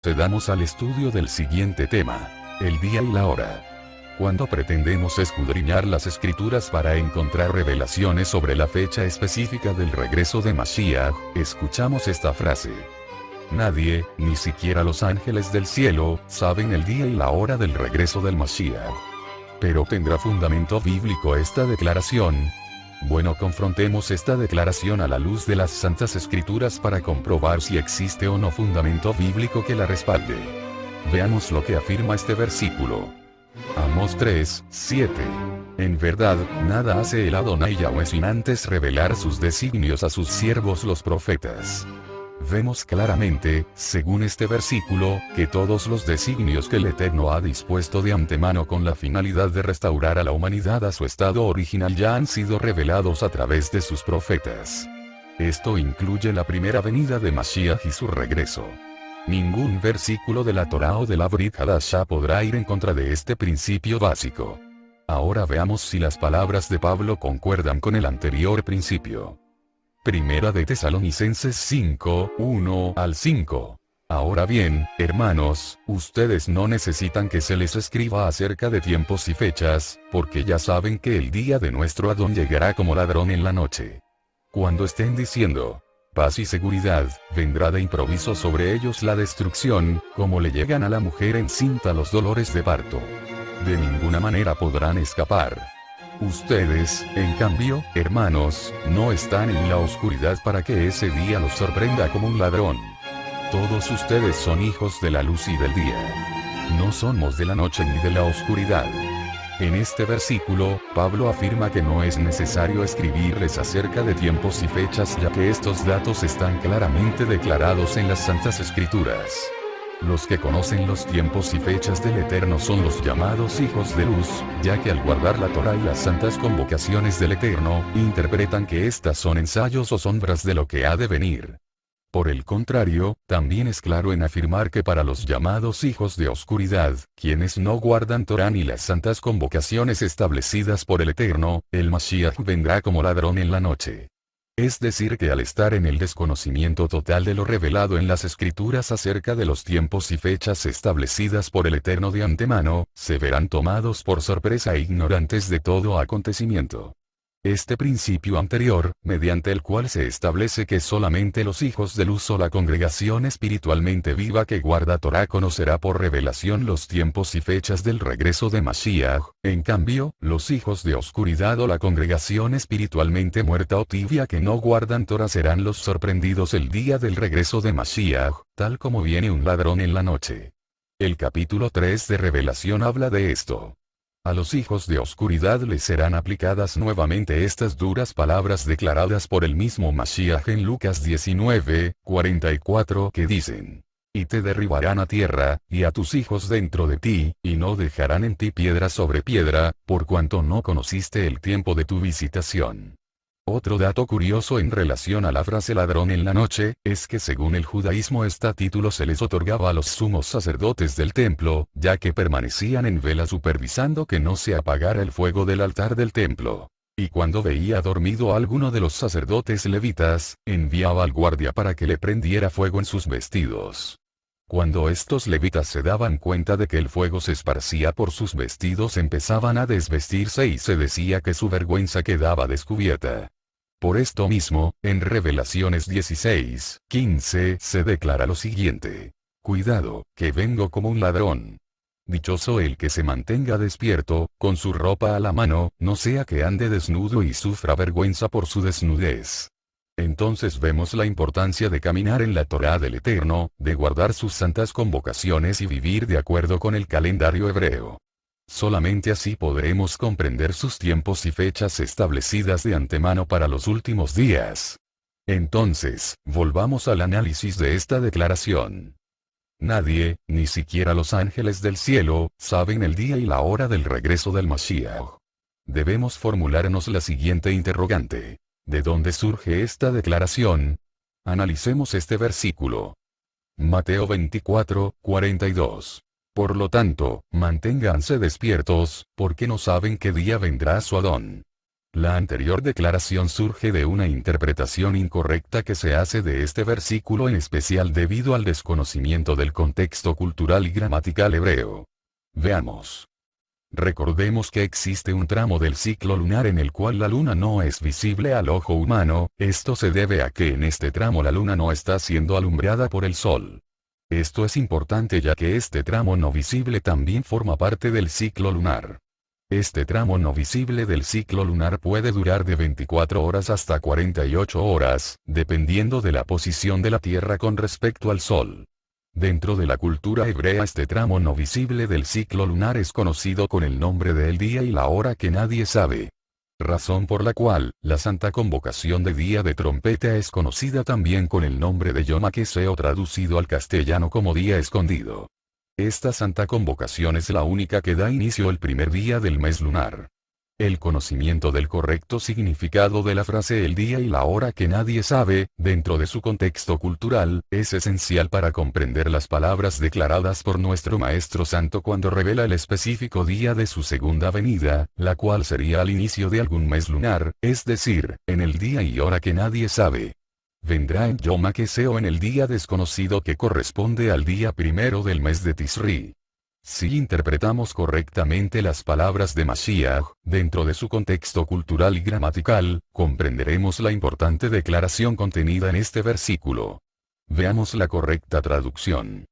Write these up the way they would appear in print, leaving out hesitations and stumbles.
Procedamos al estudio del siguiente tema. El día y la hora. Cuando pretendemos escudriñar las escrituras para encontrar revelaciones sobre la fecha específica del regreso de Mashiach, escuchamos esta frase. Nadie, ni siquiera los ángeles del cielo, saben el día y la hora del regreso del Mashiach. Pero ¿tendrá fundamento bíblico esta declaración? Bueno, confrontemos esta declaración a la luz de las Santas Escrituras para comprobar si existe o no fundamento bíblico que la respalde. Veamos lo que afirma este versículo. Amós 3, 7. En verdad, nada hace el Adonai Yahweh sin antes revelar sus designios a sus siervos los profetas. Vemos claramente, según este versículo, que todos los designios que el Eterno ha dispuesto de antemano con la finalidad de restaurar a la humanidad a su estado original ya han sido revelados a través de sus profetas. Esto incluye la primera venida de Mashiach y su regreso. Ningún versículo de la Torá o de la Brit Hadashah podrá ir en contra de este principio básico. Ahora veamos si las palabras de Pablo concuerdan con el anterior principio. Primera de Tesalonicenses 5, 1 al 5. Ahora bien, hermanos, ustedes no necesitan que se les escriba acerca de tiempos y fechas, porque ya saben que el día de nuestro Adón llegará como ladrón en la noche. Cuando estén diciendo paz y seguridad, vendrá de improviso sobre ellos la destrucción, como le llegan a la mujer encinta los dolores de parto. De ninguna manera podrán escapar. Ustedes, en cambio, hermanos, no están en la oscuridad para que ese día los sorprenda como un ladrón. Todos ustedes son hijos de la luz y del día. No somos de la noche ni de la oscuridad. En este versículo, Pablo afirma que no es necesario escribirles acerca de tiempos y fechas ya que estos datos están claramente declarados en las Santas Escrituras. Los que conocen los tiempos y fechas del Eterno son los llamados hijos de luz, ya que al guardar la Torá y las santas convocaciones del Eterno, interpretan que estas son ensayos o sombras de lo que ha de venir. Por el contrario, también es claro en afirmar que para los llamados hijos de oscuridad, quienes no guardan Torá ni las santas convocaciones establecidas por el Eterno, el Mashiach vendrá como ladrón en la noche. Es decir que al estar en el desconocimiento total de lo revelado en las Escrituras acerca de los tiempos y fechas establecidas por el Eterno de antemano, se verán tomados por sorpresa e ignorantes de todo acontecimiento. Este principio anterior, mediante el cual se establece que solamente los hijos de luz o la congregación espiritualmente viva que guarda Torá conocerá por revelación los tiempos y fechas del regreso de Mashiach, en cambio, los hijos de oscuridad o la congregación espiritualmente muerta o tibia que no guardan Torá serán los sorprendidos el día del regreso de Mashiach, tal como viene un ladrón en la noche. El capítulo 3 de Revelación habla de esto. A los hijos de oscuridad les serán aplicadas nuevamente estas duras palabras declaradas por el mismo Mashiach en Lucas 19, 44 que dicen: y te derribarán a tierra, y a tus hijos dentro de ti, y no dejarán en ti piedra sobre piedra, por cuanto no conociste el tiempo de tu visitación. Otro dato curioso en relación a la frase ladrón en la noche, es que según el judaísmo este título se les otorgaba a los sumos sacerdotes del templo, ya que permanecían en vela supervisando que no se apagara el fuego del altar del templo. Y cuando veía dormido a alguno de los sacerdotes levitas, enviaba al guardia para que le prendiera fuego en sus vestidos. Cuando estos levitas se daban cuenta de que el fuego se esparcía por sus vestidos empezaban a desvestirse y se decía que su vergüenza quedaba descubierta. Por esto mismo, en Revelaciones 16, 15 se declara lo siguiente: cuidado, que vengo como un ladrón. Dichoso el que se mantenga despierto, con su ropa a la mano, no sea que ande desnudo y sufra vergüenza por su desnudez. Entonces vemos la importancia de caminar en la Torá del Eterno, de guardar sus santas convocaciones y vivir de acuerdo con el calendario hebreo. Solamente así podremos comprender sus tiempos y fechas establecidas de antemano para los últimos días. Entonces, volvamos al análisis de esta declaración. Nadie, ni siquiera los ángeles del cielo, saben el día y la hora del regreso del Mashiach. Debemos formularnos la siguiente interrogante: ¿de dónde surge esta declaración? Analicemos este versículo. Mateo 24, 42. Por lo tanto, manténganse despiertos, porque no saben qué día vendrá su Adón. La anterior declaración surge de una interpretación incorrecta que se hace de este versículo, en especial debido al desconocimiento del contexto cultural y gramatical hebreo. Veamos. Recordemos que existe un tramo del ciclo lunar en el cual la luna no es visible al ojo humano. Esto se debe a que en este tramo la luna no está siendo alumbrada por el sol. Esto es importante ya que este tramo no visible también forma parte del ciclo lunar. Este tramo no visible del ciclo lunar puede durar de 24 horas hasta 48 horas, dependiendo de la posición de la Tierra con respecto al Sol. Dentro de la cultura hebrea, este tramo no visible del ciclo lunar es conocido con el nombre de el día y la hora que nadie sabe. Razón por la cual, la Santa Convocación de Día de Trompeta es conocida también con el nombre de Yom HaKeseo, traducido al castellano como Día Escondido. Esta Santa Convocación es la única que da inicio el primer día del mes lunar. El conocimiento del correcto significado de la frase el día y la hora que nadie sabe, dentro de su contexto cultural, es esencial para comprender las palabras declaradas por nuestro Maestro Santo cuando revela el específico día de su segunda venida, la cual sería al inicio de algún mes lunar, es decir, en el día y hora que nadie sabe. Vendrá en Yom HaKeseo, en el día desconocido que corresponde al día primero del mes de Tisri. Si interpretamos correctamente las palabras de Mashiach, dentro de su contexto cultural y gramatical, comprenderemos la importante declaración contenida en este versículo. Veamos la correcta traducción.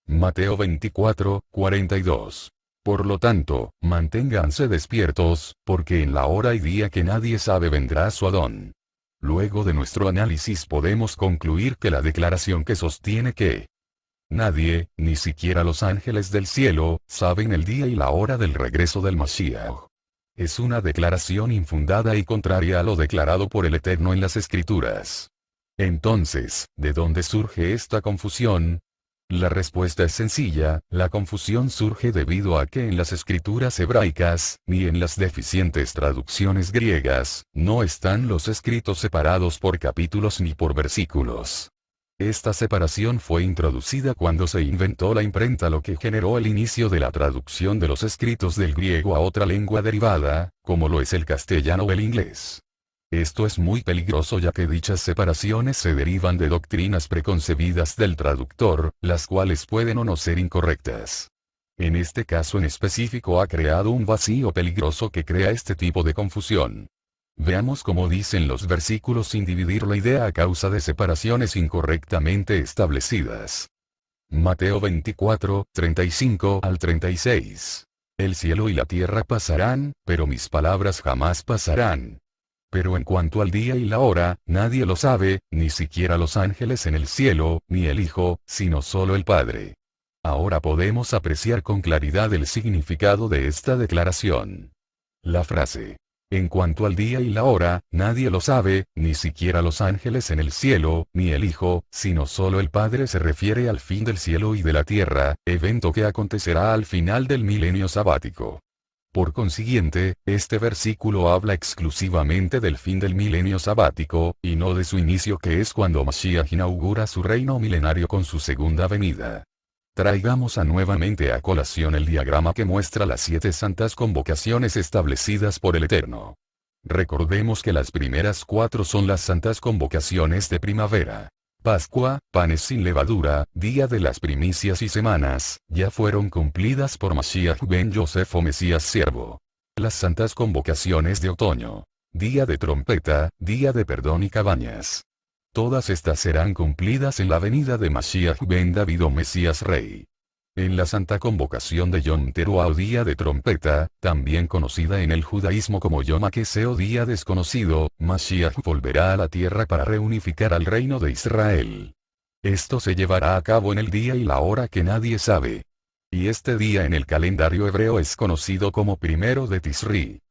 Mateo 24, 42. Por lo tanto, manténganse despiertos, porque en la hora y día que nadie sabe vendrá su Adón. Luego de nuestro análisis podemos concluir que la declaración que sostiene que nadie, ni siquiera los ángeles del cielo, saben el día y la hora del regreso del Mashiach, es una declaración infundada y contraria a lo declarado por el Eterno en las Escrituras. Entonces, ¿de dónde surge esta confusión? La respuesta es sencilla: la confusión surge debido a que en las escrituras hebraicas, ni en las deficientes traducciones griegas, no están los escritos separados por capítulos ni por versículos. Esta separación fue introducida cuando se inventó la imprenta, lo que generó el inicio de la traducción de los escritos del griego a otra lengua derivada, como lo es el castellano o el inglés. Esto es muy peligroso ya que dichas separaciones se derivan de doctrinas preconcebidas del traductor, las cuales pueden o no ser incorrectas. En este caso en específico ha creado un vacío peligroso que crea este tipo de confusión. Veamos cómo dicen los versículos sin dividir la idea a causa de separaciones incorrectamente establecidas. Mateo 24, 35 al 36. El cielo y la tierra pasarán, pero mis palabras jamás pasarán. Pero en cuanto al día y la hora, nadie lo sabe, ni siquiera los ángeles en el cielo, ni el Hijo, sino solo el Padre. Ahora podemos apreciar con claridad el significado de esta declaración. La frase en cuanto al día y la hora, nadie lo sabe, ni siquiera los ángeles en el cielo, ni el Hijo, sino solo el Padre se refiere al fin del cielo y de la tierra, evento que acontecerá al final del milenio sabático. Por consiguiente, este versículo habla exclusivamente del fin del milenio sabático, y no de su inicio, que es cuando Mashiach inaugura su reino milenario con su segunda venida. Traigamos nuevamente a colación el diagrama que muestra las 7 santas convocaciones establecidas por el Eterno. Recordemos que las primeras 4 son las santas convocaciones de primavera. Pascua, panes sin levadura, día de las primicias y semanas, ya fueron cumplidas por Mashiach ben Yosef o Mesías siervo. Las santas convocaciones de otoño. Día de trompeta, día de perdón y cabañas. Todas estas serán cumplidas en la venida de Mashiach ben David o Mesías Rey. En la Santa Convocación de Yom Teruah o Día de Trompeta, también conocida en el judaísmo como Yom HaKeseo, Día Desconocido, Mashiach volverá a la tierra para reunificar al reino de Israel. Esto se llevará a cabo en el día y la hora que nadie sabe. Y este día en el calendario hebreo es conocido como primero de Tisri.